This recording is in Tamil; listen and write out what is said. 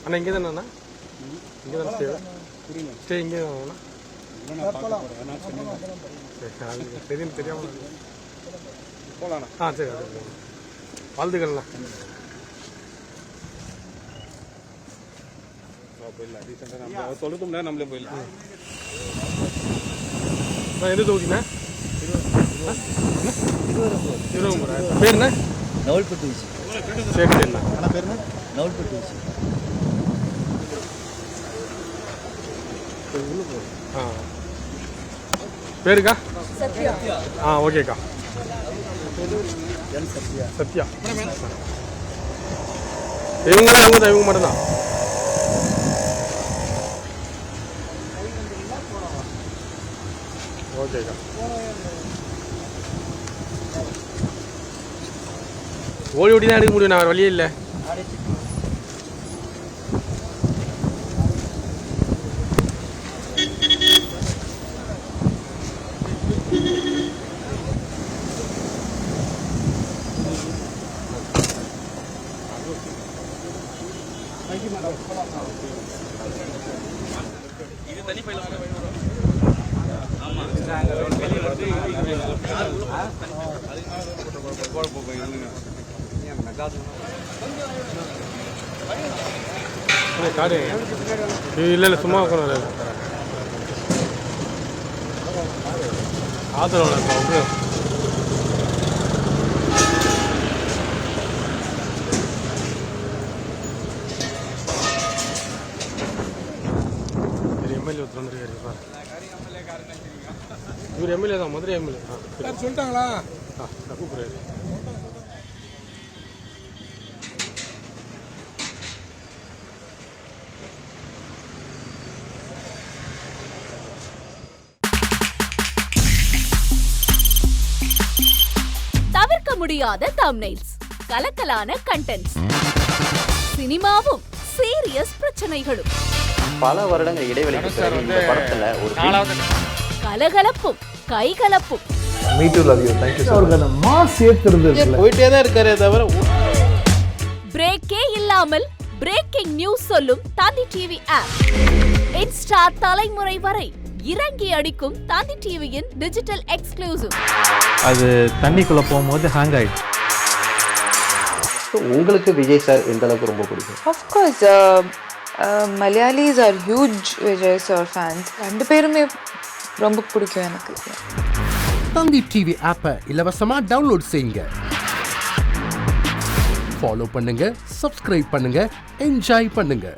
அண்ணா இங்கே தானே இங்கே தானே ஸ்டே இங்கே தானே தெரியும் தெரியாமல் போகலாண்ணா. சரி வாழ்த்துக்கள்ண்ணா. போயிடலாம் ரீசெண்டாக நம்ம சொல்லுறது முன்னாடி நம்மளே போயிடலாம். எந்த தொகுதிண்ணா? திருவம்பூரா. பேர் என்ன? நவல்பட்டு ஊசி. சரி சரிண்ணா. ஆனால் பேர் என்ன? நவல்பட்டு ஊசி. பேருக்கா? ஓகேக்கா. சத்யா. இவங்க தான் இவங்க மட்டும்தான். ஓகேக்கா. ஓடி ஓடி தான் எடுக்க முடியும், நான் வேறு வழியே இல்லை. இது தனி பையில காடு இல்லை இல்லை சும்மா உட்காந்து ஆத்திரம் எம்எல்ஏ ஒருத்தர் வந்துருக்காரு. இவர் எம்எல்ஏ தான், மதுரை எம்எல்ஏ தான். சொல்லிட்டாங்களா? கூப்பிடுறாரு. தவிர்க்க முடியாத தம்ப்நெயில்ஸ், கலக்கலான கண்டென்ட்ஸ், சினிமாவும் சீரியஸ் பிரச்சனைகளும், பல வருடங்கள் இடைவெளிக்கு பிறகு இந்த படத்துல ஒரு கலகலப்பும் கைகலப்பும், போயிட்டே தான் இருக்காரே தவிர பிரேக்கே இல்லாமல் பிரேக்கிங் நியூஸ் சொல்லும் தந்தி டிவி ஆப். இன்ஸ்டா தலைமுறை வரை இறங்கி அடிக்கும் தந்தி டிவியின் டிஜிட்டல் எக்ஸ்க்ளூசிவ். அது தண்ணிக்குள்ள போகும்போது ஹேங் ஆயிடுச்சு. உங்களுக்கு விஜய் சார் எந்த அளவுக்கு ரொம்ப பிடிக்கும்? Of course, Malayalis are huge Vijay sir fans. ரெண்டு பேருமே ரொம்ப பிடிக்கும் எனக்கு. தந்தி டிவி ஆப்பை இலவசமா டவுன்லோட் செய்யுங்க. ஃபாலோ பண்ணுங்க, சப்ஸ்கிரைப் பண்ணுங்க, என்ஜாய் பண்ணுங்க.